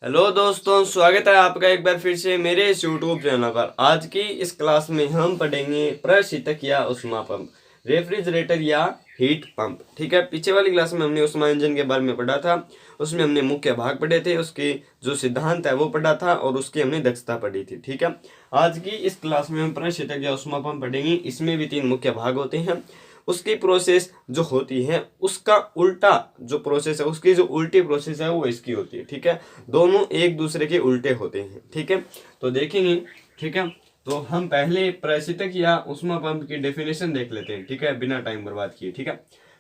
Hello दोस्तों, स्वागत है आपका एक बार फिर से मेरे इस यूट्यूब चैनल पर। आज की इस क्लास में हम पढ़ेंगे प्रशीतक या उष्मा पंप, रेफ्रिजरेटर या हीट पंप। ठीक है, पीछे वाली क्लास में हमने उष्मा इंजन के बारे में पढ़ा था। उसमें हमने मुख्य भाग पढ़े थे, उसके जो सिद्धांत है वो पढ़ा था और उसकी हमने दक्षता पढ़ी थी। ठीक है, आज की इस क्लास में हम प्रशीतक या उष्मा पंप पढ़ेंगे। इसमें भी 3 मुख्य भाग होते हैं। उसकी प्रोसेस जो होती है उसका उल्टा जो प्रोसेस है, उसकी जो उल्टी प्रोसेस है वो इसकी होती है। ठीक है, दोनों एक दूसरे के उल्टे होते हैं। ठीक है, तो देखेंगे। ठीक है, तो हम पहले प्रशीतक या उष्मा पंप की डेफिनेशन देख लेते हैं। ठीक है, बिना टाइम बर्बाद किए। ठीक है,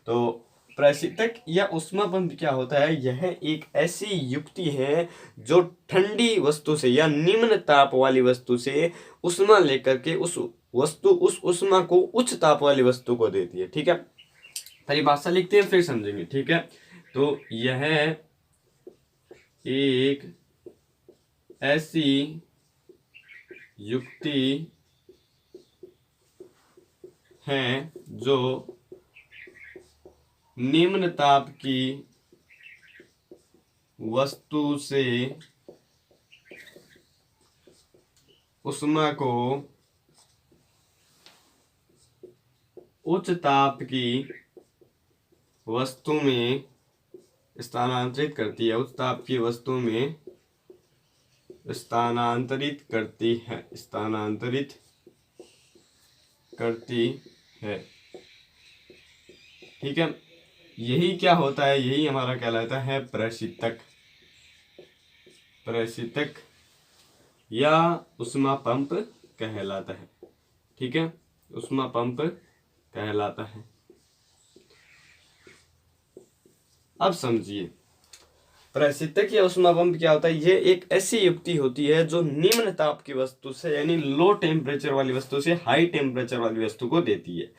तो प्रशीतक या उष्मा पंप क्या होता है? यह एक ऐसी युक्ति है जो ठंडी वस्तु से या निम्न ताप वाली वस्तु से उष्मा लेकर के उस उष्मा को उच्च ताप वाली वस्तु को देती है। ठीक है, परिभाषा लिखते हैं फिर समझेंगे। ठीक है, तो यह एक ऐसी युक्ति है जो निम्न ताप की वस्तु से उष्मा को उच्च ताप की वस्तु में स्थानांतरित करती है। उच्च ताप की वस्तु में स्थानांतरित करती है। ठीक है, यही क्या होता है? यही हमारा कहलाता है प्रशीतक या उष्मा पंप कहलाता है। ठीक है, उष्मा पंप कहलाता है। अब समझिए, प्रशीतक या उष्मा पंप क्या होता है? ये एक ऐसी युक्ति होती है जो निम्न ताप की वस्तु से यानी लो टेम्परेचर वाली वस्तु से हाई टेम्परेचर वाली वस्तु को देती है।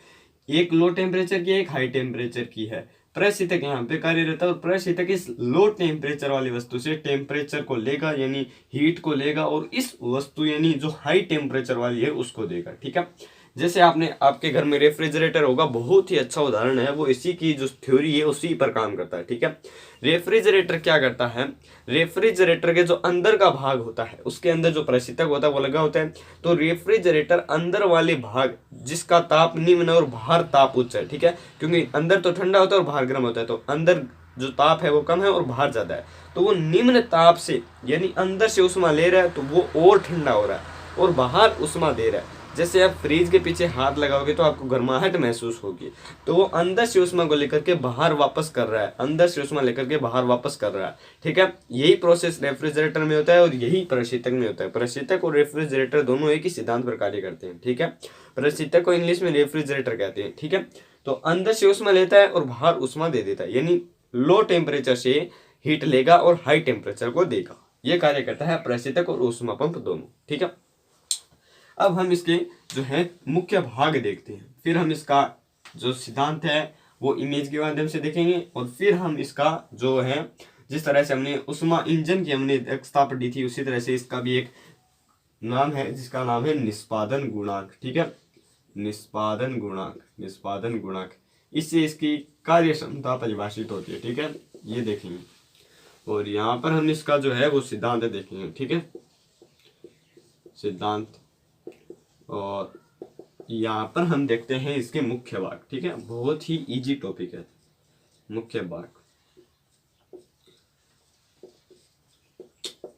एक लो टेम्परेचर की, एक हाई टेम्परेचर की है। प्रशीतक यहाँ पे कार्यरत है और प्रशीतक इस लो टेम्परेचर वाली वस्तु से टेम्परेचर को लेगा यानी हीट को लेगा और इस वस्तु यानी जो हाई टेम्परेचर वाली है उसको देगा। ठीक है, जैसे आपने आपके घर में रेफ्रिजरेटर होगा, बहुत ही अच्छा उदाहरण है वो। इसी की जो थ्योरी है उसी पर काम करता है। ठीक है, रेफ्रिजरेटर क्या करता है? रेफ्रिजरेटर के जो अंदर का भाग होता है उसके अंदर जो प्रशीतक होता है वो लगा होता है। तो रेफ्रिजरेटर अंदर वाले भाग जिसका ताप निम्न और बाहर ताप उच्च है। ठीक है, क्योंकि अंदर तो ठंडा होता है और बाहर गर्म होता है, तो अंदर जो ताप है वो कम है और बाहर ज्यादा है। तो वो निम्न ताप से यानी अंदर से उष्मा ले रहा है तो वो और ठंडा हो रहा है और बाहर उष्मा दे रहा है। जैसे आप फ्रिज के पीछे हाथ लगाओगे तो आपको गर्माहट महसूस होगी, तो वो अंदर से उष्मा को लेकर के बाहर वापस कर रहा है, अंदर से उष्मा लेकर के बाहर वापस कर रहा है। ठीक है, यही प्रोसेस रेफ्रिजरेटर में होता है और यही प्रशीतक में होता है। प्रशीतक और रेफ्रिजरेटर दोनों एक ही सिद्धांत पर कार्य करते हैं। ठीक है, प्रशीतक को इंग्लिश में रेफ्रिजरेटर कहते हैं। ठीक है, तो अंदर से उष्मा लेता है और बाहर उष्मा दे देता है, यानी लो टेम्परेचर से हीट लेगा और हाई टेम्परेचर को देगा। ये कार्य करता है प्रशीतक और उष्मा पंप दोनों। ठीक है, अब हम इसके जो है मुख्य भाग देखते हैं, फिर हम इसका जो सिद्धांत है वो इमेज के माध्यम से देखेंगे और फिर हम इसका जो है, जिस तरह से हमने उष्मा इंजन की हमने दक्षता पढ़ी थी उसी तरह से इसका भी एक नाम है जिसका नाम है निष्पादन गुणांक। ठीक है, निष्पादन गुणांक इससे इसकी कार्य क्षमता परिभाषित होती है। ठीक है, ये देखेंगे और यहाँ पर हम इसका जो है वो सिद्धांत देखेंगे। ठीक है, सिद्धांत, और यहाँ पर हम देखते हैं इसके मुख्य भाग। ठीक है, बहुत ही इजी टॉपिक है। मुख्य भाग,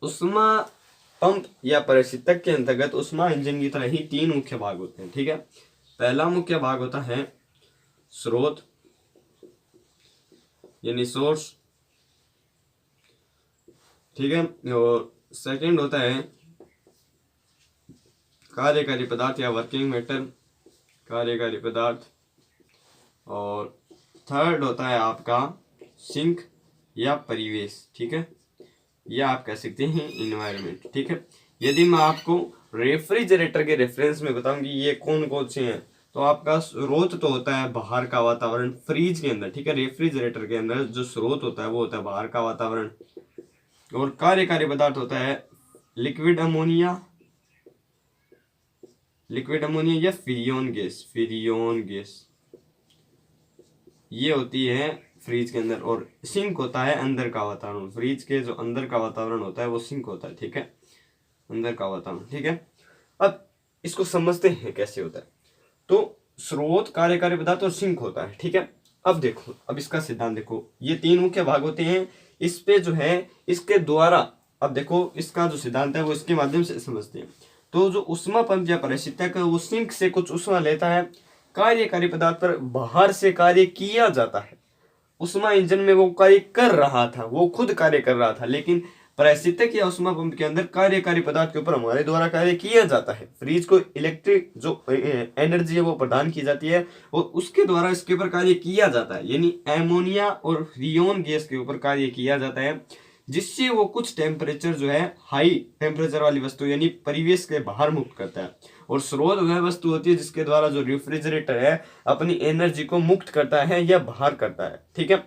उष्मा पंप या प्रशीतक के अंतर्गत उष्मा इंजन की तरह ही 3 मुख्य भाग होते हैं। ठीक है, पहला मुख्य भाग होता है स्रोत यानी सोर्स। ठीक है, और सेकंड होता है कार्यकारी पदार्थ या वर्किंग मैटर, कार्यकारी पदार्थ, और थर्ड होता है आपका सिंक या परिवेश। ठीक है, या आप कह सकते हैं इन्वायरमेंट। ठीक है, यदि मैं आपको रेफ्रिजरेटर के रेफरेंस में बताऊंगी ये कौन कौन से हैं, तो आपका स्रोत तो होता है बाहर का वातावरण फ्रिज के अंदर। ठीक है, रेफ्रिजरेटर के अंदर जो स्रोत होता है वो होता है बाहर का वातावरण, और कार्यकारी पदार्थ होता है लिक्विड अमोनिया या फ्रियोन गैस। ये होती है फ्रिज के अंदर, और सिंक होता है अंदर का वातावरण। फ्रिज के जो अंदर का वातावरण होता है वो सिंक होता है, ठीक है, अंदर का वातावरण, ठीक है। अब इसको समझते हैं कैसे होता है। तो स्रोत, कार्यकारी पदार्थ और सिंक होता है, ठीक है। अब देखो, अब इसका सिद्धांत देखो, ये तीन मुख्य भाग होते हैं। इस पे जो है इसके द्वारा, अब देखो इसका जो सिद्धांत है वो इसके माध्यम से समझते हैं। तो जो ऊष्मा पंप या परिस्थितिक है वो सिंक से कुछ ऊष्मा लेता है, कार्यकारी पदार्थ पर बाहर से कार्य किया जाता है। ऊष्मा इंजन में वो कार्य कर रहा था, वो खुद कार्य कर रहा था, लेकिन परिस्थितिक या ऊष्मा पंप के अंदर कार्यकारी पदार्थ के ऊपर हमारे द्वारा कार्य किया जाता है। फ्रिज को इलेक्ट्रिक जो एनर्जी है वो प्रदान की जाती है और उसके द्वारा इसके ऊपर कार्य किया जाता है, यानी एमोनिया और फ्रियोन गैस के ऊपर कार्य किया जाता है, जिससे वो कुछ टेम्परेचर जो है हाई टेम्परेचर वाली वस्तु यानी परिवेश के बाहर मुक्त करता है। और स्रोत वह वस्तु होती है जिसके द्वारा जो रेफ्रिजरेटर है अपनी एनर्जी को मुक्त करता है या बाहर करता है, ठीक है,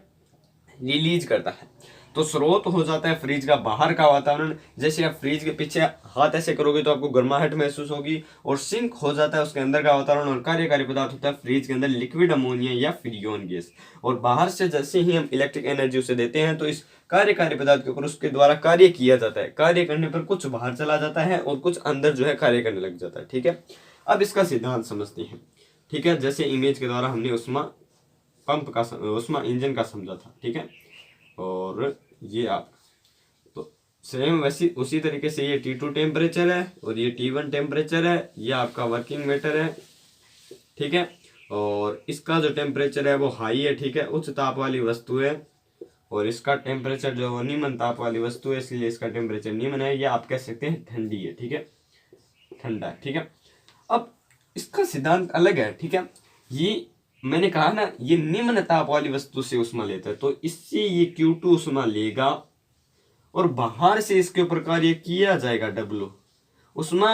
रिलीज करता है। तो स्रोत हो जाता है फ्रिज का बाहर का वातावरण, जैसे आप फ्रिज के पीछे हाथ ऐसे करोगे तो आपको गर्माहट महसूस होगी। और सिंक हो जाता है उसके अंदर का वातावरण, और कार्यकारी पदार्थ होता है फ्रिज के अंदर लिक्विड अमोनिया या फ्रियोन गैस। और बाहर से जैसे ही हम इलेक्ट्रिक एनर्जी उसे देते हैं तो इस कार्यकारी पदार्थ के ऊपर उसके द्वारा कार्य किया जाता है। कार्य करने पर कुछ बाहर चला जाता है और कुछ अंदर जो है कार्य करने लग जाता है, ठीक है। अब इसका सिद्धांत समझते हैं, ठीक है। जैसे इमेज के द्वारा हमने ऊष्मा पंप का, ऊष्मा इंजन का समझा था, ठीक है। और ये आप तो सेम वैसी उसी तरीके से ये T2 टेम्परेचर है और ये T1 टेम्परेचर है, ये आपका वर्किंग मीटर है, ठीक है। और इसका जो टेम्परेचर है वो हाई है, ठीक है, उच्च ताप वाली वस्तु है। और इसका टेम्परेचर जो है निम्न ताप वाली वस्तु है, इसलिए इसका टेम्परेचर निम्न है, या आप कह सकते हैं ठंडी है, ठीक है, ठंडा है, ठीक है। अब इसका सिद्धांत अलग है, ठीक है। ये मैंने कहा ना, ये निम्न ताप वाली वस्तु से ऊष्मा लेता है, तो इससे ये Q2 ऊष्मा लेगा और बाहर से इसके ऊपर कार्य किया जाएगा W। ऊष्मा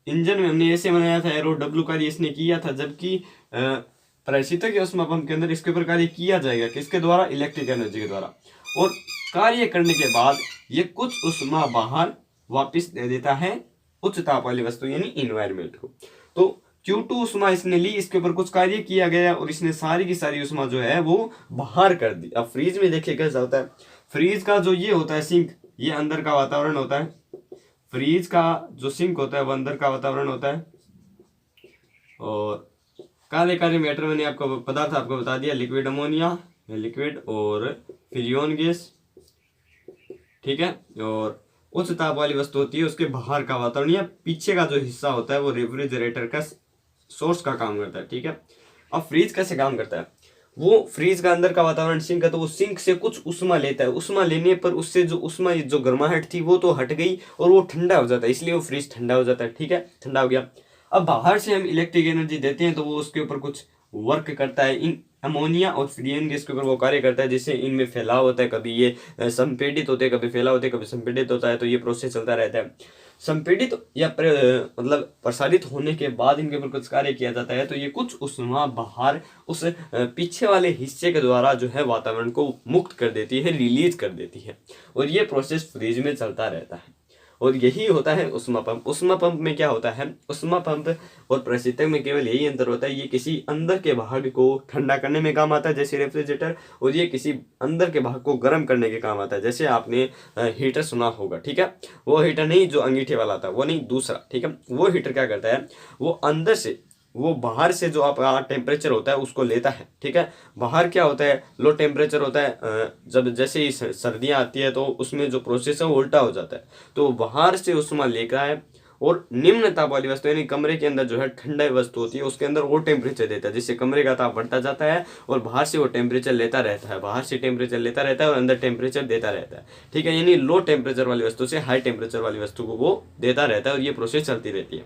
इंजन में हमने ऐसे बनाया था एरो, W कार्य इसने किया था, जबकि परिस्थितिक ऊष्मा पंप के अंदर इसके ऊपर कार्य किया जाएगा किसके द्वारा, इलेक्ट्रिक एनर्जी के द्वारा। और कार्य करने के बाद ये कुछ ऊष्मा बाहर वापिस दे देता है उच्च ताप वाली वस्तु यानी इन्वायरमेंट को। तो Q2 ऊष्मा इसने ली, इसके ऊपर कुछ कार्य किया गया और इसने सारी की सारी ऊष्मा जो है वो बाहर कर दी। अब फ्रीज में देखिए कैसा होता है, फ्रीज का जो ये होता है सिंक, ये अंदर का वातावरण होता है। फ्रीज का जो सिंक होता है वो अंदर का वातावरण होता है। और कार्यकारी मैटर मैंने आपको पदार्थ आपको बता दिया, लिक्विड अमोनिया, लिक्विड और फ्रियोन गैस, ठीक है। और उच्च ताप वाली वस्तु होती है उसके बाहर का वातावरण या पीछे का जो हिस्सा होता है वो रेफ्रिजरेटर का सोर्स का काम करता है, ठीक है। अब फ्रीज कैसे काम करता है, वो फ्रीज का अंदर का वातावरण सिंक है, तो वो सिंक से कुछ ऊष्मा लेता है। ऊष्मा लेने पर उससे जो ऊष्मा जो गर्माहट थी वो तो हट गई और वो ठंडा हो जाता है, इसलिए वो फ्रीज ठंडा हो जाता है, ठीक है, ठंडा हो गया। अब बाहर से हम इलेक्ट्रिक एनर्जी देते हैं तो वो उसके ऊपर कुछ वर्क करता है, इन अमोनिया और फ्रियोन गैस के ऊपर वो कार्य करता है, जिससे इनमें फैलाव होता है, कभी ये संपीड़ित होते हैं, कभी फैलाव होते हैं, कभी संपीड़ित होता है, तो ये प्रोसेस चलता रहता है। संपीड़ित या मतलब प्रसारित होने के बाद इनके ऊपर कुछ कार्य किया जाता है, तो ये कुछ ऊष्मा बाहर उस पीछे वाले हिस्से के द्वारा जो है वातावरण को मुक्त कर देती है, रिलीज कर देती है, और ये प्रोसेस फ्रीज में चलता रहता है। और यही होता है ऊष्मा पंप। ऊष्मा पंप में क्या होता है, ऊष्मा पंप और परिस्थितिक में केवल यही अंतर होता है, ये किसी अंदर के भाग को ठंडा करने में काम आता है जैसे रेफ्रिजरेटर, और ये किसी अंदर के भाग को गर्म करने के काम आता है, जैसे आपने हीटर सुना होगा, ठीक है। वो हीटर नहीं जो अंगीठे वाला था, वो नहीं, दूसरा, ठीक है। वो हीटर क्या करता है, वो अंदर से, वो बाहर से जो आपका टेम्परेचर होता है उसको लेता है, ठीक है। बाहर क्या होता है, लो टेम्परेचर होता है, जब जैसे ही सर्दियाँ आती है तो उसमें जो प्रोसेस है वो उल्टा हो जाता है, तो बाहर से ऊष्मा लेकर है और निम्न ताप वाली वस्तु यानी कमरे के अंदर जो है ठंडा वस्तु होती है उसके अंदर वो टेम्परेचर देता है, जिससे कमरे का ताप बढ़ता जाता है और बाहर से वो टेम्परेचर लेता रहता है, बाहर से टेम्परेचर लेता रहता है और अंदर टेम्परेचर देता रहता है, ठीक है। यानी लो टेम्परेचर वाली वस्तु से हाई टेम्परेचर वाली वस्तु को वो देता रहता है और ये प्रोसेस चलती रहती है,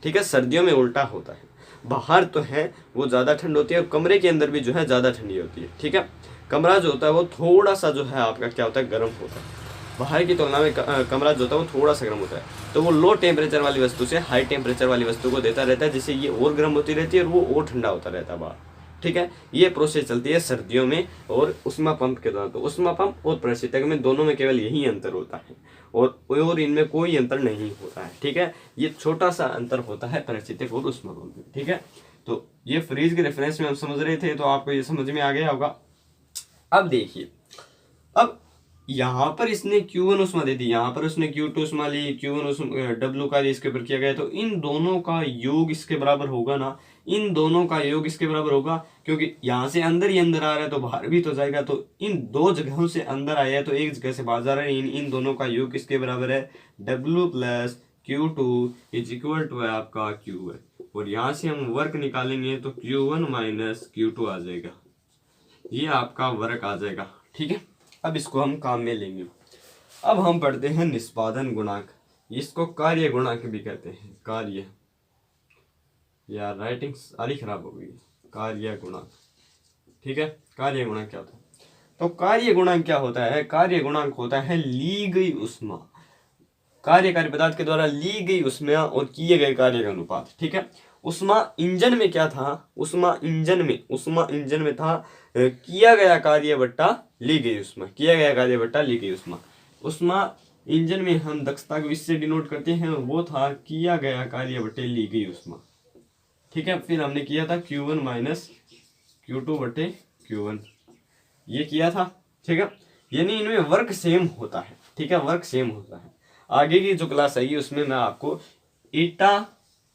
ठीक है। सर्दियों में उल्टा होता है, बाहर तो है वो ज़्यादा ठंड होती है और कमरे के अंदर भी जो है ज़्यादा ठंडी होती है, ठीक है। कमरा जो होता है वो थोड़ा सा जो है आपका क्या होता है, गर्म होता है, बाहर की तुलना में कमरा जो होता है वो थोड़ा सा गर्म होता है, तो वो लो टेम्परेचर वाली वस्तु से हाई टेम्परेचर वाली वस्तु को देता रहता है, जिससे ये और गर्म होती रहती है और वो और ठंडा होता रहता है बाहर, ठीक है। ये प्रोसेस चलती है सर्दियों में और ऊष्मा पंप के दौरान। तो ऊष्मा पंप और परिस्थितिक में दोनों में केवल यही अंतर होता है और इनमें कोई अंतर नहीं होता है, ठीक है। ये छोटा सा अंतर होता है परिस्थितिक और ऊष्मा पंप में, ठीक है। तो ये फ्रीज के रेफरेंस में हम समझ रहे थे, तो आपको ये समझ में आ गया होगा। अब देखिए, अब यहाँ पर इसने Q1 उष्मा दे दी, यहाँ पर उसने Q2 उष्मा ली, Q1 उष्मा W कार्य इसके ऊपर किया गया, तो इन दोनों का योग इसके बराबर होगा ना, इन दोनों का योग इसके बराबर होगा, क्योंकि यहाँ से अंदर ही अंदर आ रहा है तो बाहर भी तो जाएगा, तो इन दो जगहों से अंदर आया है तो एक जगह से बाहर जा रहा है, इन दोनों का योग किसके बराबर है, W plus Q2 is equal to है आपका Q1, और यहाँ से हम वर्क निकालेंगे तो Q1 माइनस Q2 आ जाएगा, ये आपका वर्क आ जाएगा। ठीक है, अब इसको हम काम में लेंगे। अब हम पढ़ते हैं निष्पादन गुणांक, इसको कार्य गुणांक भी कहते हैं, कार्य, यार राइटिंग सारी खराब हो गई, कार्य गुणांक। ठीक है, कार्य गुणांक क्या होता है, तो कार्य गुणांक क्या होता है, कार्य गुणांक होता है ली गई उष्मा, कार्यकारी पदार्थ के द्वारा ली गई उष्मा और किए गए कार्य का अनुपात। ठीक है, उष्मा इंजन में क्या था, उष्मा इंजन में था किया गया कार्य बट्टा ली गई उष्मा, किया गया कार्य बट्टा ली गई उष्मा। उष्मा इंजन में हम दक्षता को इससे डिनोट करते हैं, और वो था किया गया कार्य बट्टे ली गई उष्मा। ठीक है, फिर हमने किया था Q1 माइनस Q2 बट्टे Q1, ये किया था। ठीक है, यानी इनमें वर्क सेम होता है। ठीक है, वर्क सेम होता है। आगे की जो क्लास आएगी उसमें मैं आपको ईटा,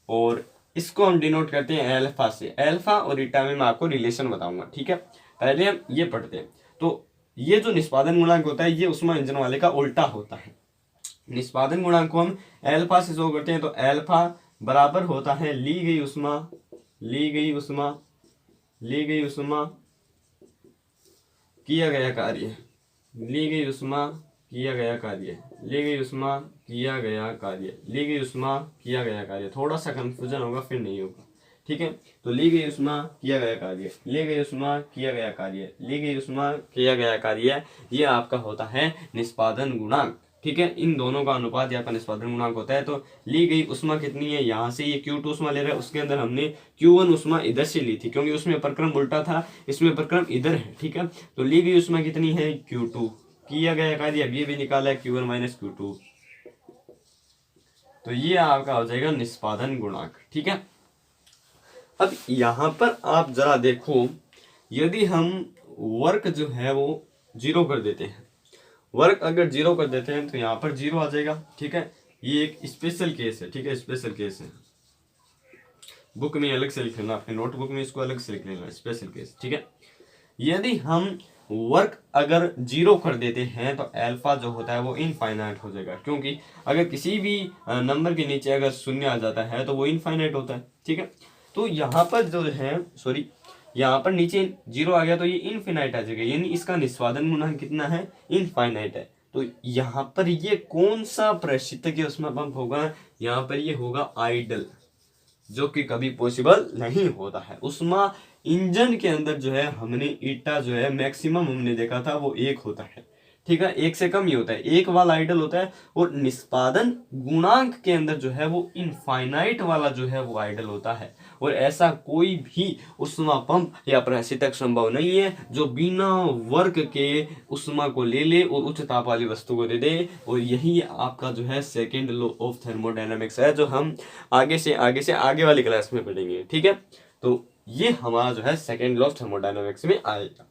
और इसको हम डिनोट करते हैं एल्फा से, एल्फा और ईटा में मैं आपको रिलेशन बताऊंगा। ठीक है, पहले हम ये पढ़ते हैं। तो ये जो निष्पादन गुणांक होता है ये उष्मा इंजन वाले का उल्टा होता है। निष्पादन गुणांक को हम एल्फा से शो करते हैं, तो एल्फा बराबर होता है ली गई उष्मा, ली गई उष्मा, ली गई उष्मा किया गया कार्य, ली गई उष्मा किया गया कार्य, ली गई उष्मा किया गया कार्य, ली गई उष्मा किया गया कार्य। थोड़ा सा कंफ्यूजन होगा, फिर नहीं होगा। ठीक है, तो ली गई उष्मा किया गया कार्य, ली गई उष्मा किया गया कार्य, ली गई उष्मा किया गया कार्य, ये आपका होता है निष्पादन गुणांक। ठीक है, इन दोनों का अनुपात यहाँ का निष्पादन गुणांक होता है। तो ली गई उष्मा कितनी है, यहाँ से ये Q2 उष्मा ले रहा है, उसके अंदर हमने Q1 उष्मा इधर से ली थी, क्योंकि उसमें प्रक्रम उल्टा था, इसमें प्रक्रम इधर है। ठीक है, तो ली गई उष्मा कितनी है Q2, किया गया कार्य अब ये भी निकाला है Q1 माइनस Q2, तो ये आपका हो जाएगा निष्पादन गुणांक। ठीक है, अब यहाँ पर आप जरा देखो, यदि हम वर्क जो है वो 0 कर देते हैं, वर्क अगर 0 कर देते हैं तो यहाँ पर 0 आ जाएगा। ठीक है, ये एक स्पेशल केस है। ठीक है, स्पेशल केस है, बुक में अलग से लिख लेना, अपने नोटबुक में इसको अलग से लिख लेना, स्पेशल केस। ठीक है, यदि हम वर्क अगर 0 कर देते हैं तो एल्फा जो होता है वो इनफाइनाइट हो जाएगा, क्योंकि अगर किसी भी नंबर के नीचे अगर शून्य आ जाता है तो वो इनफाइनाइट होता है। ठीक है, तो यहाँ पर जो है, सॉरी, यहाँ पर नीचे 0 आ गया तो ये इनफिनाइट आ जाएगा, यानी इसका निष्पादन गुणांक कितना है, इनफाइनाइट है। तो यहाँ पर ये कौन सा प्रशीतक उष्मा पंप होगा, यहाँ पर ये होगा आइडल, जो कि कभी पॉसिबल नहीं होता है। उष्मा इंजन के अंदर जो है हमने ईटा जो है मैक्सिमम हमने देखा था वो 1 होता है। ठीक है, 1 से कम ही होता है, 1 वाला आइडल होता है, और निष्पादन गुणांक के अंदर जो है वो इनफाइनाइट वाला जो है वो आइडल होता है। और ऐसा कोई भी उष्मा पंप या प्रशीतक संभव नहीं है जो बिना वर्क के उष्मा को ले ले और उच्च ताप वाली वस्तु को दे दे। और यही आपका जो है सेकेंड लॉ ऑफ थर्मोडायनामिक्स है, जो हम आगे से आगे वाली क्लास में पढ़ेंगे। ठीक है, तो ये हमारा जो है सेकेंड लॉ ऑफ थर्मोडायनामिक्स में आएगा।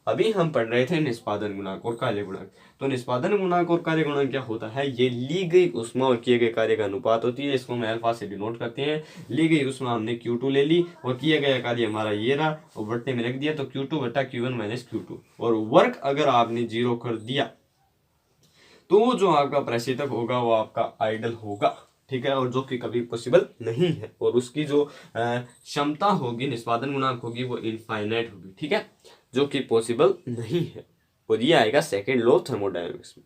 अभी हम पढ़ रहे थे निष्पादन गुणांक और कार्य गुणांक। तो निष्पादन गुणांक और कार्य गुणांक क्या होता है, ये ली गई उष्मा और किए गए कार्य का अनुपात होती है, इसको हम अल्फा से डिनोट करते हैं। ली गई उष्मा हमने Q2 ले ली और किया गया कार्य हमारा ये रहा और बट्टे में रख दिया, तो Q2 बट्टा Q1 माइनस Q2। और वर्क अगर आपने 0 कर दिया तो जो आपका प्रशीतक होगा वो आपका आइडल होगा। ठीक है, और जो कि कभी पॉसिबल नहीं है, और उसकी जो क्षमता होगी, निष्पादन गुणांक होगी, वो इनफाइनाइट होगी। ठीक है, जो कि पॉसिबल नहीं है, और ये आएगा सेकेंड लॉ ऑफ थर्मोडायनामिक्स में।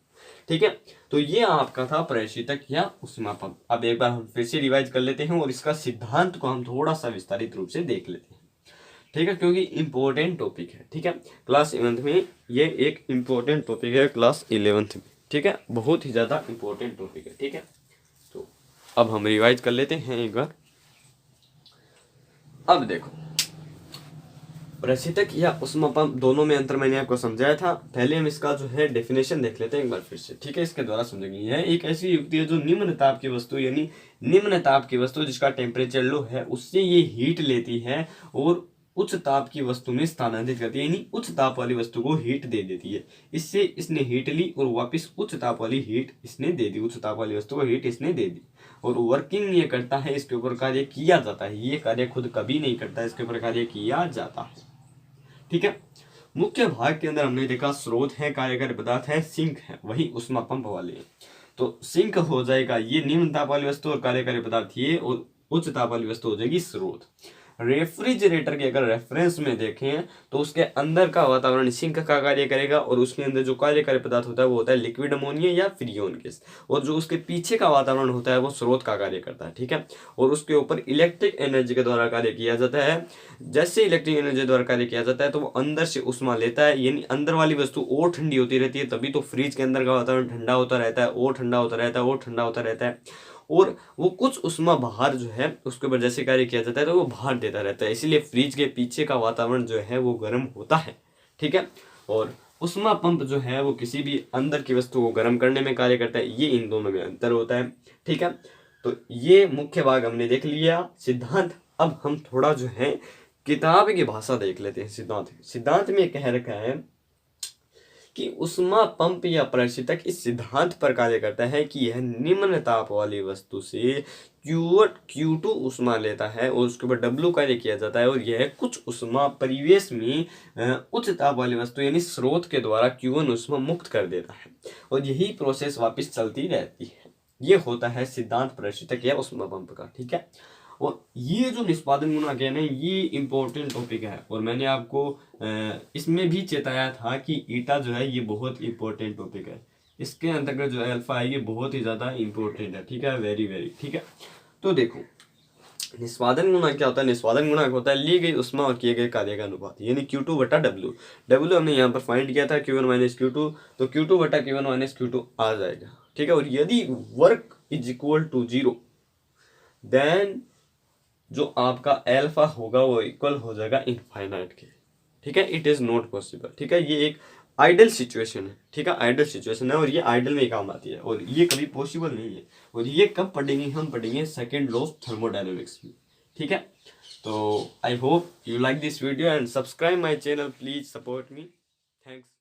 ठीक है, तो ये आपका था प्रशीतक या उष्मा पंप। अब एक बार हम फिर से रिवाइज कर लेते हैं और इसका सिद्धांत को हम थोड़ा सा विस्तारित रूप से देख लेते हैं। ठीक है, क्योंकि इंपॉर्टेंट टॉपिक है। ठीक है, क्लास 11th में ये एक इंपॉर्टेंट टॉपिक है, क्लास 11th में। ठीक है, बहुत ही ज़्यादा इंपॉर्टेंट टॉपिक है। ठीक है, तो अब हम रिवाइज कर लेते हैं एक बार। अब देखो, प्रशीतक या उष्मा पंप दोनों में अंतर मैंने आपको समझाया था। पहले हम इसका जो है डेफिनेशन देख लेते हैं एक बार फिर से। ठीक है, इसके द्वारा समझेंगे। यह एक ऐसी युक्ति है जो निम्न ताप की वस्तु, यानी निम्न ताप की वस्तु जिसका टेम्परेचर लो है, उससे ये हीट लेती है और उच्च ताप की वस्तु में स्थानांतरित करती है, यानी उच्च ताप वाली वस्तु को हीट दे देती है। इससे इसने हीट ली और वापस उच्च ताप वाली हीट इसने दे दी, उच्च ताप वाली वस्तु को हीट इसने दे दी, और वर्किंग ये करता है, इसके ऊपर कार्य किया जाता है। ये कार्य खुद कभी नहीं करता, इसके ऊपर कार्य किया जाता है। ठीक है। मुख्य भाग के अंदर हमने देखा स्रोत है, कार्यकारी पदार्थ है, सिंक है, वही उष्मा पंप वाले है। तो सिंक हो जाएगा ये निम्न ताप वाली वस्तु और कार्यकारी पदार्थ ये, और उच्च ताप वाली वस्तु हो जाएगी स्रोत। रेफ्रिजरेटर के अगर रेफरेंस में देखें तो उसके अंदर का वातावरण सिंक का कार्य करेगा, और उसके अंदर जो कार्यकारी पदार्थ होता है वो होता है लिक्विड अमोनिया या फ्रियोन गैस, और जो उसके पीछे का वातावरण होता है वो स्रोत का कार्य करता है। ठीक है। और उसके ऊपर इलेक्ट्रिक एनर्जी के द्वारा कार्य किया जाता है। जैसे इलेक्ट्रिक एनर्जी द्वारा कार्य किया जाता है तो वो अंदर से उष्मा लेता है, यानी अंदर वाली वस्तु और ठंडी होती रहती है, तभी तो फ्रिज के अंदर का वातावरण ठंडा होता रहता है, और ठंडा होता रहता है, और ठंडा होता रहता है, और वो कुछ उष्मा बाहर जो है उसके ऊपर जैसे कार्य किया जाता है तो वो बाहर देता रहता है, इसीलिए फ्रिज के पीछे का वातावरण जो है वो गर्म होता है। ठीक है। और उष्मा पंप जो है वो किसी भी अंदर की वस्तु को गर्म करने में कार्य करता है, ये इन दोनों में अंतर होता है। ठीक है। तो ये मुख्य भाग हमने देख लिया, सिद्धांत। अब हम थोड़ा जो है किताब की भाषा देख लेते हैं। सिद्धांत में कह रखा है कि उष्मा पंप या प्रशीतक इस सिद्धांत पर कार्य करता है कि यह निम्न ताप वाली वस्तु से Q2 उष्मा लेता है और उसके ऊपर W कार्य किया जाता है, और यह कुछ उष्मा परिवेश में उच्च ताप वाली वस्तु यानी स्रोत के द्वारा Q1 उष्मा मुक्त कर देता है, और यही प्रोसेस वापस चलती रहती है। ये होता है सिद्धांत प्रशीतक या उष्मा पंप का। ठीक है। और ये जो निष्पादन गुणांक है ना, ये इम्पोर्टेंट टॉपिक है, और मैंने आपको इसमें भी चेताया था कि ईटा जो है ये बहुत इंपॉर्टेंट टॉपिक है। इसके अंतर्गत जो अल्फा है ये बहुत ही ज़्यादा इंपॉर्टेंट है। ठीक है। Very very. ठीक है। तो देखो निष्पादन गुणांक क्या होता है। निष्पादन गुणांक होता है ली गई उष्मा और किए गए कार्य का अनुपात, यानी Q2 बटा W। W हमने यहाँ पर फाइंड किया था Q1 माइनस Q2, तो Q2 बटा Q1 माइनस Q2 आ जाएगा। ठीक है। और यदि work is equal to 0 then जो आपका एल्फा होगा वो इक्वल हो जाएगा इनफाइनाइट के। ठीक है। It is not possible. ठीक है। ये एक आइडल सिचुएशन है। ठीक है। आइडल सिचुएशन है, और ये आइडल में काम आती है, और ये कभी पॉसिबल नहीं है। और ये कब पढ़ेंगे, हम पढ़ेंगे सेकेंड लॉ ऑफ थर्मोडायनेमिक्स में। ठीक है। तो I hope you like this video and subscribe my channel, please support me. Thanks.